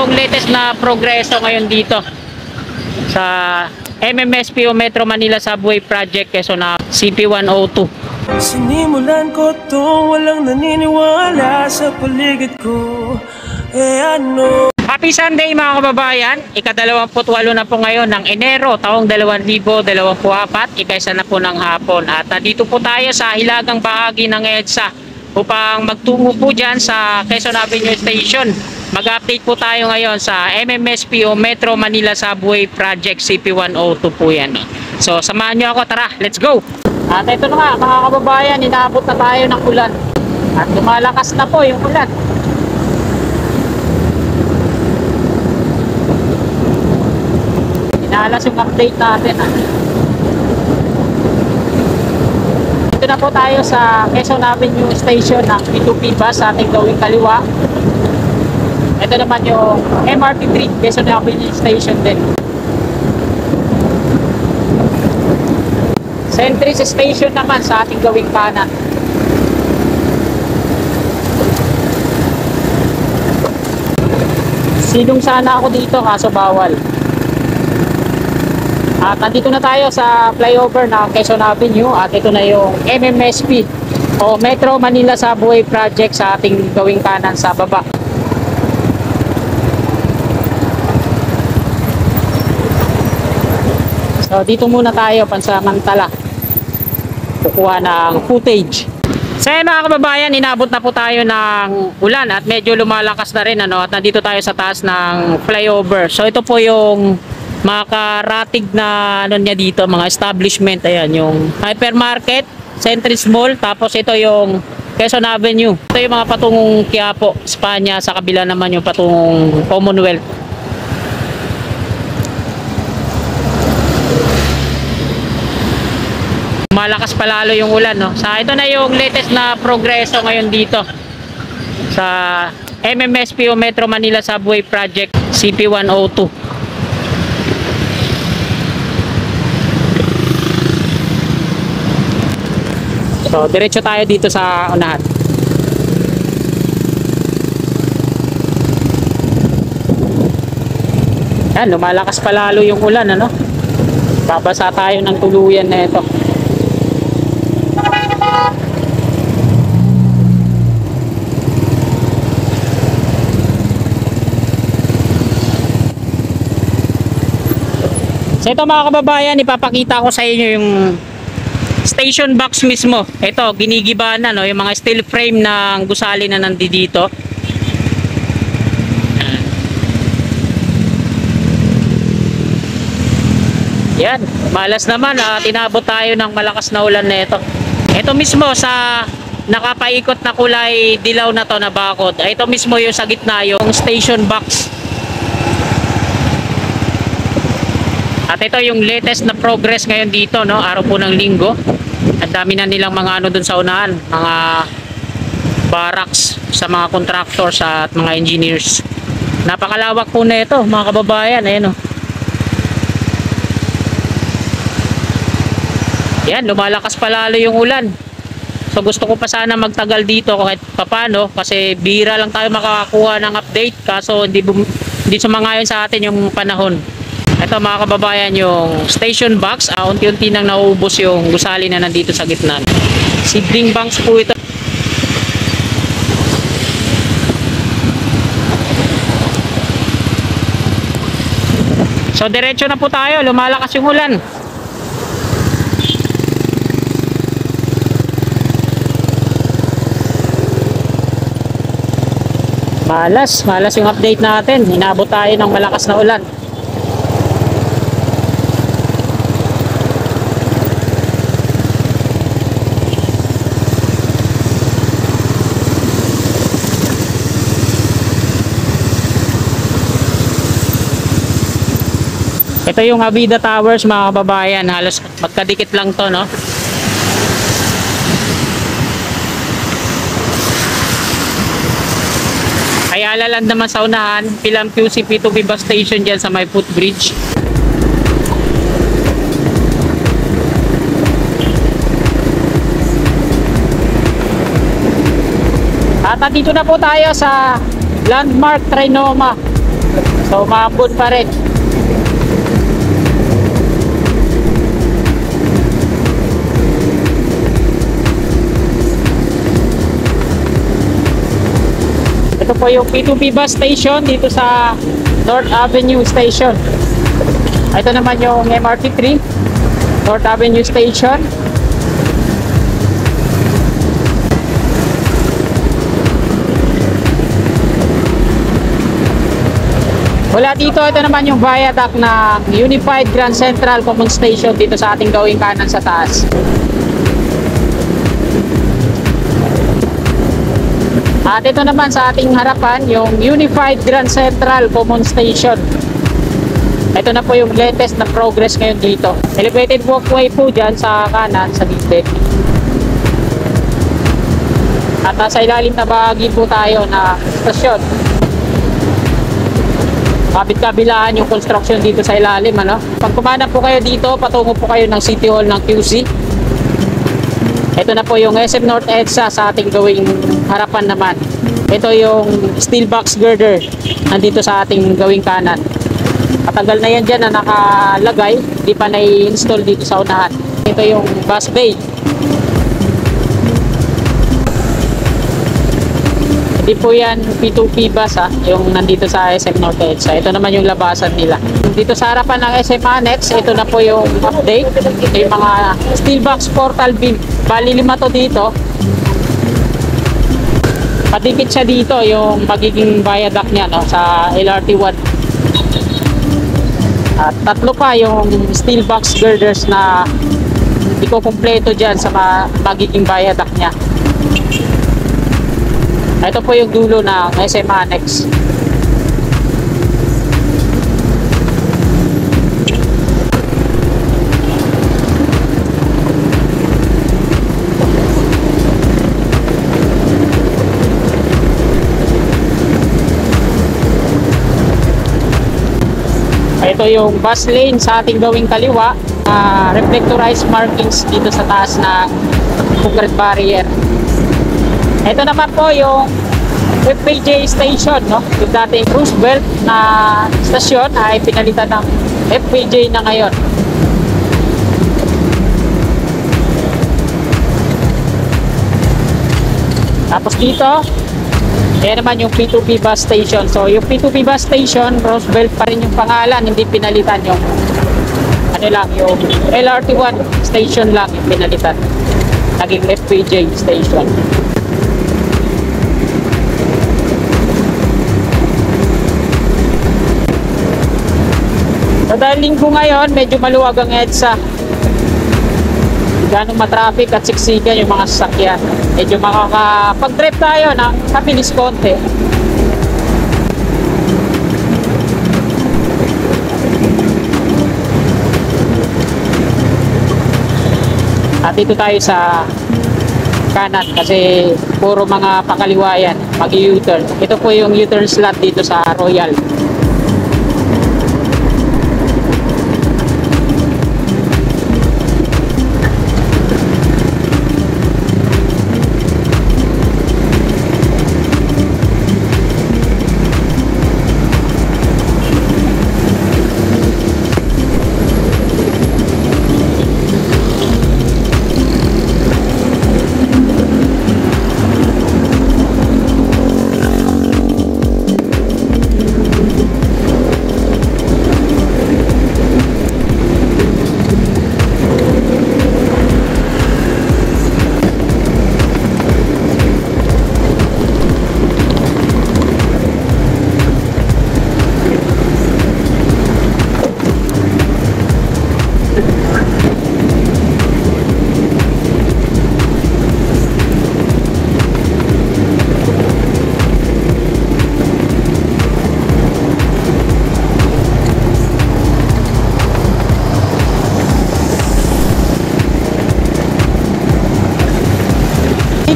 yung latest na progreso ngayon dito sa MMSP o Metro Manila Subway Project Quezon CP102. Sinimulan ko to, walang naniniwala sa paligid ko. Happy Sunday mga kababayan, ika-28 na po ngayon ng Enero taong 2024, ika-1 na po ng hapon. At nandito po tayo sa hilagang bahagi ng EDSA upang magtungo po dyan sa Quezon Avenue Station. Mag-update po tayo ngayon sa MMSP o Metro Manila Subway Project CP102 po yan. So samahan nyo ako, tara, let's go! At ito na nga mga kababayan, inaabot na tayo ng ulan. At lumalakas na po yung ulan. Inalas yung update natin. Ito na po tayo sa Quezon Avenue Station ng P2P bus sa ating gawing kaliwa. Ito naman yung MRT3 Quezon Avenue Station din. Centris Station naman sa ating gawing kanan. Silong sana ako dito kaso bawal. At nandito na tayo sa flyover ng Quezon Avenue at ito na yung MMSP o Metro Manila Subway Project sa ating gawing kanan sa baba. So dito muna tayo pansamantala kukuha ng footage. So mga kababayan, inabot na po tayo ng ulan at medyo lumalakas na rin at nandito tayo sa taas ng flyover. So ito po yung makaratig na niya dito, mga establishment. Ayan, yung hypermarket, Centris Mall, tapos ito yung Quezon Avenue. Ito yung mga patungong Quiapo, Espanya, sa kabila naman yung patungong Commonwealth. Malakas palalo yung ulan, no? Sa ito na yung latest na progreso ngayon dito sa MMSP o Metro Manila Subway Project CP102. So, diretso tayo dito sa unahan. Yan, lumalakas palalo yung ulan, ano? Babasa tayo ng tuluyan na ito. So ito mga kababayan, ipapakita ko sa inyo yung station box mismo. Ito, ginigiba na, no? Yung mga steel frame ng gusali na nandito. Yan, malas naman at inabot tayo ng malakas na ulan na ito. Ito mismo sa nakapaikot na kulay dilaw na to na bakod. Ito mismo yung sa gitna, yung station box. At ito yung latest na progress ngayon dito, no? Araw po ng Linggo. Ang dami na nilang mga ano dun sa unahan, mga barracks sa mga contractors at mga engineers. Napakalawak po na ito, mga kababayan. Ayan, no? Yan, lumalakas palalo yung ulan. So gusto ko pa sana magtagal dito kahit papano kasi bihira lang tayo makakakuha ng update kaso hindi sumangayon sa atin yung panahon. Ito mga kababayan yung station box, unti-unti nang nauubos yung gusali na nandito sa gitna. Seedling banks po ito. So diretso na po tayo, lumalakas yung ulan. Malas yung update natin. Inabot tayo ng malakas na ulan. Ito yung Avida Towers mga kababayan, halos magkadikit lang to, no? Kaya alalan naman sa unahan, Pilam QC P2P bus station dyan sa may footbridge. At nandito na po tayo sa Landmark Trinoma So maambon pa rin. Ito po yung P2P bus station dito sa North Avenue Station. Ito naman yung MRT3 North Avenue Station. Wala dito, ito naman yung viaduct ng Unified Grand Central Common Station dito sa ating gawing kanan sa taas. At ito naman sa ating harapan yung Unified Grand Central Common Station. Ito na po yung latest na progress ngayon dito. Elevated walkway po dyan sa kanan, sa gilid. At nasa ilalim na bahagi po tayo na stasyon. Kapit-kabilaan yung construction dito sa ilalim, ano? Pag kumana po kayo dito, patungo po kayo ng City Hall ng QC. Ito na po yung SM North EDSA sa ating gawing harapan naman. Ito yung steel box girder nandito sa ating gawing kanan. Matagal na yan dyan na nakalagay, di pa na-install dito sa unahan. Ito yung bus bay. Hindi po yan P2P bus yung nandito sa SM North EDSA. Ito naman yung labasan nila. Dito sa harapan ng SM Annex, ito na po yung update. Ito yung mga steel box portal beam. Bali 5 to dito. Padikit siya dito yung magiging viaduct niya, no, sa LRT1. At 3 pa yung steel box girders na hindi ko kumpleto dyan sa magiging viaduct niya. Ito po yung dulo ng SM Annex. Ito yung bus lane sa ating gawing kaliwa. Reflectorized markings dito sa taas na concrete barrier. Ito naman po yung FPJ station, no? Yung dating Roosevelt na stasyon ay pinalitan ng FPJ na ngayon. Tapos dito, yan naman yung P2P bus station. So yung P2P bus station, Roosevelt pa rin yung pangalan, hindi pinalitan yung ano lang, yung LRT1 station lang yung pinalitan. Naging FPJ station. So dahil linggo ngayon, medyo maluwag ang EDSA. Ganong matraffic at siksikan yung mga sasakyan. Medyo makakapag-trip tayo ng mabilis konti. At dito tayo sa kanan kasi puro mga pakaliwayan, mag-U-turn. Ito po yung U-turn slot dito sa Royal.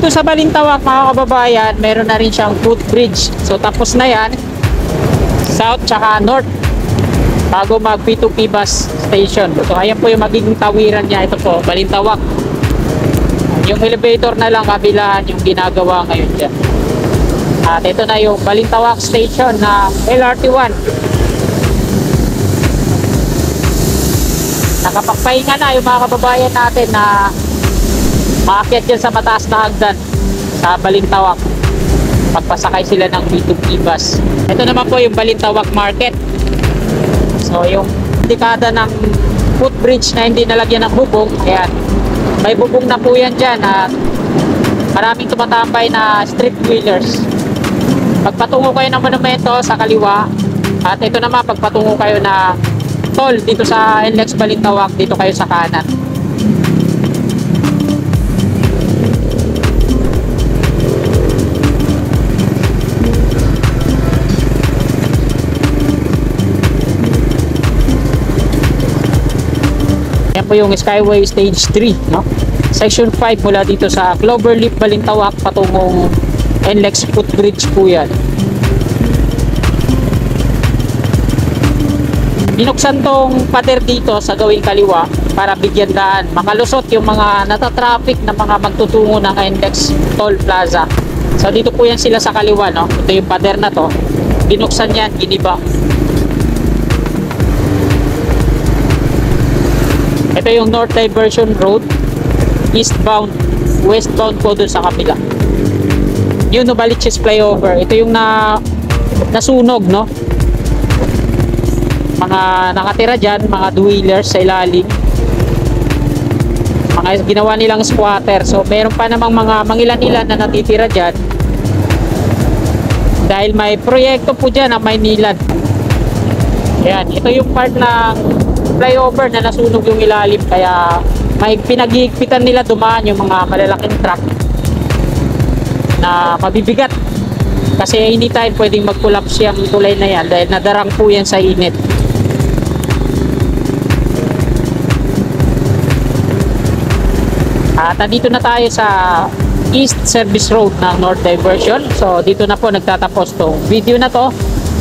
Dito sa Balintawak, mga kababayan, meron na rin siyang footbridge. So tapos na yan, south tsaka north, bago mag P2P bus station. So ayan po yung magiging tawiran niya. Ito po, Balintawak. Yung elevator na lang kabilaan yung ginagawa ngayon dyan. At ito na yung Balintawak Station na LRT1. Nakapagpahinga na yung mga kababayan natin na maakyat dyan sa mataas na hagdan sa Balintawak. Pagpasakay sila ng B2B bus. Ito naman po yung Balintawak Market. So yung dekada ng footbridge na hindi nalagyan ng bubong, ayan, may bubong na po yan dyan at maraming tumatambay na street wheelers. Pagpatungo kayo ng monumento sa kaliwa, at ito naman pagpatungo kayo na toll dito sa NLEX Balintawak, dito kayo sa kanan. Yan po yung Skyway Stage 3, no? Section 5 mula dito sa Cloverleaf Balintawak patungong NLEX footbridge po yan. Binuksan tong pader dito sa gawing kaliwa para bigyan daan, makalusot yung mga natatraffic na mga magtutungo ng NLEX Toll Plaza. So dito po yan sila sa kaliwa, no? Ito yung pader na to. Binuksan yan, giniba. Ito yung North Diversion Road, eastbound, westbound po dun sa kabila. Yung Novaliches Flyover, ito yung nasunog, no? Mga nakatira dyan, mga dwellers sa ilalim, mga ginawa nilang squatter. So meron pa namang mga mangilan-ilan na natitira dyan dahil may proyekto po dyan na Maynilad. Ayan, ito yung part ng flyover na nasunog yung ilalim, kaya may pinag-iigpitan nila dumaan yung mga malalaking truck na mabibigat kasi hindi tayo pwedeng mag-collapse yung tulay na yan dahil nadarang po yan sa init. At nandito na tayo sa East Service Road ng North Diversion. So dito na po nagtatapos tong video na to.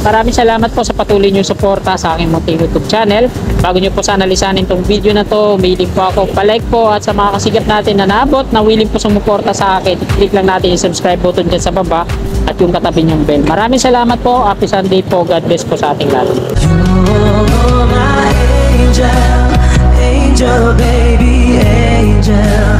Maraming salamat po sa patuloy nyo suporta sa aking munting YouTube channel. Bago nyo po sana lisanin tong video na to, willing po ako palike po, at sa mga kasigat natin na naabot na willing po sumuporta sa akin, click lang natin yung subscribe button dyan sa baba at yung katabi nyong bell. Maraming salamat po. Happy Sunday po. God bless po sa ating lahat. You're my angel, angel baby, angel.